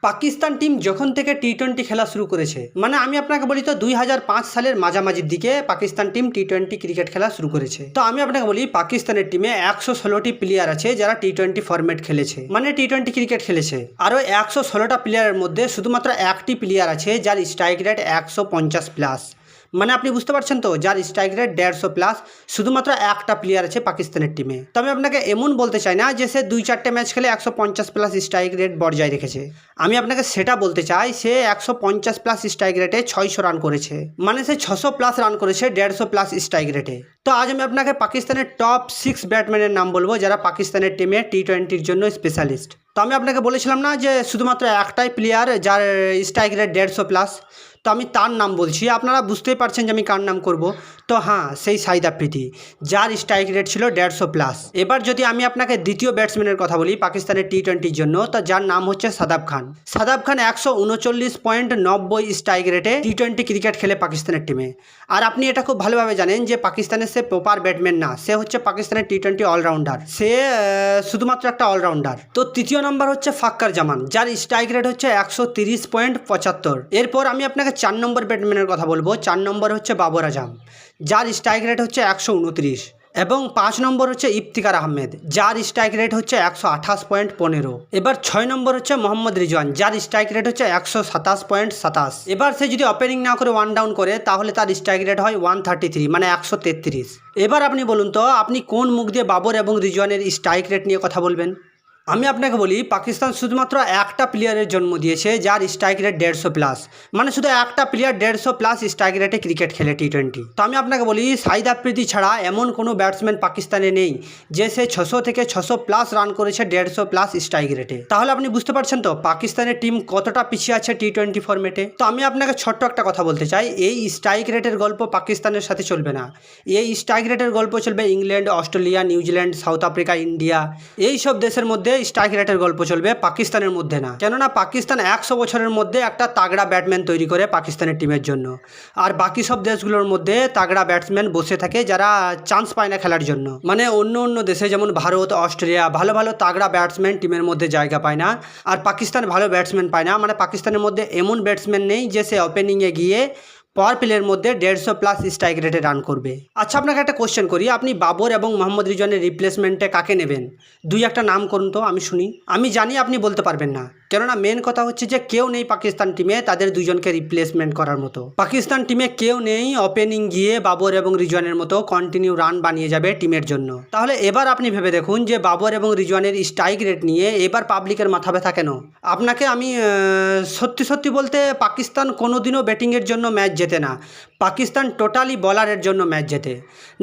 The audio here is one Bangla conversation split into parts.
পাকিস্তান টিম যখন থেকে টি-20 খেলা শুরু করেছে, মানে আমি আপনাকে বলি তো 2005 সালের মাঝামাঝির দিকে পাকিস্তান টিম টি-20 ক্রিকেট খেলা শুরু করেছে। তো আমি আপনাকে বলি পাকিস্তানের টিমে 116টি প্লেয়ার আছে যারা টি-20 ফরম্যাট খেলেছে, মানে টি-20 ক্রিকেট খেলেছে। আরও 116টা প্লেয়ারের মধ্যে শুধুমাত্র একটি প্লেয়ার আছে যার স্ট্রাইক রেট 150 প্লাস, মানে আপনি বুঝতে পারছেন তো, যার স্ট্রাইক রেট 150 প্লাস শুধুমাত্র একটা প্লেয়ার আছে পাকিস্তানের টিমে। তো আমি আপনাকে এমন বলতে চাই না যে সে 2-4টে ম্যাচ খেলে 150 প্লাস স্ট্রাইক রেট বজায় রেখেছে। আমি আপনাকে সেটা বলতে চাই সে 150 প্লাস স্ট্রাইক রেটে 600 রান করেছে, মানে সে 600 প্লাস রান করেছে 150 প্লাস স্ট্রাইক রেটে। তো আজ আমি আপনাকে পাকিস্তানের টপ 6 ব্যাটম্যানের নাম বলবো যারা পাকিস্তানের টিমে টি-20-র জন্য স্পেশালিস্ট। তো আমি আপনাকে বলেছিলাম না যে শুধুমাত্র একটাই প্লেয়ার যার স্ট্রাইক রেট 150 প্লাস, তো আমি তার নাম বলছি, আপনারা বুঝতেই পারছেন যে আমি কার নাম করব। তো হ্যাঁ, সেই শাহিদ আফ্রিদি যার স্ট্রাইক রেট ছিল 150 প্লাস। এবার যদি আমি আপনাকে দ্বিতীয় ব্যাটসম্যানের কথা বলি পাকিস্তানের টি-20-র জন্য, তো যার নাম হচ্ছে সাদাব খান। সাদাব খান 139.90 স্ট্রাইক রেটে টি-20 ক্রিকেট খেলে পাকিস্তানের টিমে। আর আপনি এটা খুব ভালোভাবে জানেন যে পাকিস্তানের সে প্রপার ব্যাটম্যান না, সে হচ্ছে পাকিস্তানের টি-20 অলরাউন্ডার, সে শুধুমাত্র একটা অলরাউন্ডার। তো তৃতীয় নম্বর হচ্ছে ফাক্কার জামান, যার স্ট্রাইক রেট হচ্ছে 130.75। এরপর আমি আপনাকে 4 নম্বর ব্যাটম্যানের কথা বলবো। 4 নম্বর হচ্ছে বাবর আজম, যার স্ট্রাইক রেট হচ্ছে 129। এবং 5 নম্বর হচ্ছে ইফতিকার আহমেদ, যার স্ট্রাইক রেট হচ্ছে 128.15। এবার 6 নম্বর হচ্ছে মোহাম্মদ রিজওয়ান, যার স্ট্রাইক রেট হচ্ছে 127.27। এবার সে যদি ওপেনিং না করে ওয়ান ডাউন করে তাহলে তার স্ট্রাইক রেট হয় 133, মানে 133। এবার আপনি বলুন তো আপনি কোন মুখ দিয়ে বাবর এবং রিজওয়ানের স্ট্রাইক রেট নিয়ে কথা বলবেন? আমি আপনাকে বলি পাকিস্তান শুধুমাত্র একটা প্লেয়ারের জন্ম দিয়েছে যার স্ট্রাইক রেট 150 প্লাস, মানে শুধু একটা প্লেয়ার 150 প্লাস স্ট্রাইক রেটে ক্রিকেট খেলে টি-20। তো আমি আপনাকে বলি শাহিদ আফ্রিদি ছাড়া এমন কোনো ব্যাটসম্যান পাকিস্তানে নেই যে সে 600 থেকে 600 প্লাস রান করেছে 150 প্লাস স্ট্রাইক রেটে। তাহলে আপনি বুঝতে পারছেন তো পাকিস্তানের টিম কতটা পিছিয়ে আছে টি-20 ফরম্যাটে। তো আমি আপনাকে ছোট্ট একটা কথা বলতে চাই, এই স্ট্রাইক রেটের গল্প পাকিস্তানের সাথে চলবে না। এই স্ট্রাইক রেটের গল্প চলবে England, Australia, New Zealand, south Africa, India, এই সব দেশের মধ্যে স্ট্রাইক রেটের গল্প চলবে, পাকিস্তানের মধ্যে না। কেননা পাকিস্তান 100 বছরের মধ্যে একটা তাগড়া ব্যাটম্যান তৈরি করে পাকিস্তানের টিমের জন্য, আর বাকি সব দেশগুলোর মধ্যে তাগড়া ব্যাটসম্যান বসে থাকে যারা চান্স পায় না খেলার জন্য। মানে অন্য দেশে যেমন ভারত, অস্ট্রেলিয়া ভালো ভালো তাগড়া ব্যাটসম্যান টিমের মধ্যে জায়গা পায় না, আর পাকিস্তান ভালো ব্যাটসম্যান পায় না। মানে পাকিস্তানের মধ্যে এমন ব্যাটসম্যান নেই যে সে ওপেনিংয়ে গিয়ে পাওয়ার প্লের মধ্যে 150 প্লাস স্ট্রাইক রেটে রান করবে। আচ্ছা, আপনাকে একটা কোশ্চেন করি, আপনি বাবর এবং মোহাম্মদ রিজওয়ানের রিপ্লেসমেন্টে কাকে নেবেন? দুই একটা নাম করুন তো, আমি শুনি। আমি জানি আপনি বলতে পারবেন না, কেননা মেন কথা হচ্ছে যে কেউ নেই পাকিস্তান টিমে তাদের দুজনকে রিপ্লেসমেন্ট করার মতো। পাকিস্তান টিমে কেউ নেই ওপেনিং গিয়ে বাবর এবং রিজওয়ানের মতো কন্টিনিউ রান বানিয়ে যাবে টিমের জন্য। তাহলে এবার আপনি ভেবে দেখুন যে বাবর এবং রিজওয়ানের স্ট্রাইক রেট নিয়ে এবার পাবলিকের মাথা ব্যথা কেন? আপনাকে আমি সত্যি বলতে পাকিস্তান কোনোদিনও ব্যাটিংয়ের জন্য ম্যাচ জেতে না, পাকিস্তান টোটালি বলারের জন্য ম্যাচ জেতে।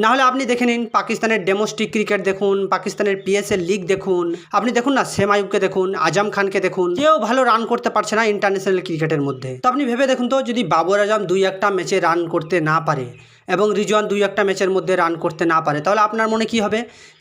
নাহলে আপনি দেখে নিন পাকিস্তানের ডোমেস্টিক ক্রিকেট দেখুন, পাকিস্তানের পিএসএল লিগ দেখুন, আপনি দেখুন না সেম আইয়ুবকে দেখুন, আজম খানকে দেখুন, কেউ ভালো রান করতে পারছে না ইন্টারন্যাশনাল ক্রিকেটের মধ্যে। তো আপনি ভেবে দেখুন তো যদি বাবর আজম 2-1টা ম্যাচে রান করতে না পারে এবং রিজওয়ান 2-1টা ম্যাচের মধ্যে রান করতে না পারে, তাহলে আপনার মনে কি হবে?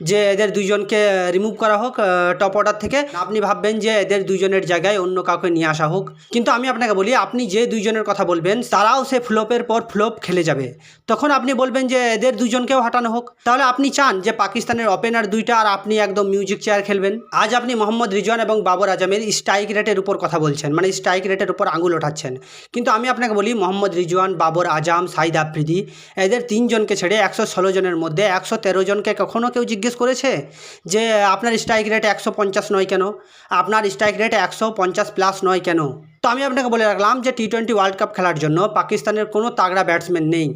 যে এদের দুইজনকে রিমুভ করা হোক টপ অর্ডার থেকে, আপনি ভাববেন যে এদের দুইজনের জায়গায় অন্য কাউকে নিয়ে আসা হোক। কিন্তু আমি আপনাকে বলি আপনি যে দুইজনের কথা বলবেন তারাও সে ফ্লপের পর ফ্লপ খেলে যাবে, তখন আপনি বলবেন যে এদের দুইজনকেও হাঁটানো হোক। তাহলে আপনি চান যে পাকিস্তানের ওপেনার দুইটা আর আপনি একদম মিউজিক চেয়ার খেলবেন? আজ আপনি মোহাম্মদ রিজওয়ান এবং বাবর আজমের স্ট্রাইক রেটের উপর কথা বলছেন, মানে স্ট্রাইক রেটের উপর আঙুল ওঠাচ্ছেন, কিন্তু আমি আপনাকে বলি মোহাম্মদ রিজওয়ান, বাবর আজম, শাহিদ আফ্রিদি এদের 3 জনকে ছেড়ে 116 জনের মধ্যে 113 জনকে কখনও কেউ জিজ্ঞেস করেছে যে আপনার স্ট্রাইক রেট 150 নয় কেন, আপনার স্ট্রাইক রেট 150 প্লাস নয় কেন? তো আমি আপনাকে বলে রাখলাম যে টি-20 ওয়ার্ল্ড কাপ খেলার জন্য পাকিস্তানের কোনো তাগড়া ব্যাটসম্যান নেই।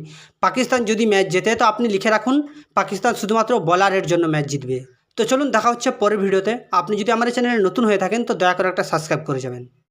পাকিস্তান যদি ম্যাচ জেতে তো আপনি লিখে রাখুন পাকিস্তান শুধুমাত্র বলারের জন্য ম্যাচ জিতবে। তো চলুন দেখা হচ্ছে পরের ভিডিওতে। আপনি যদি আমার চ্যানেলে নতুন হয়ে থাকেন তো দয়া করে একটা সাবস্ক্রাইব করে যাবেন।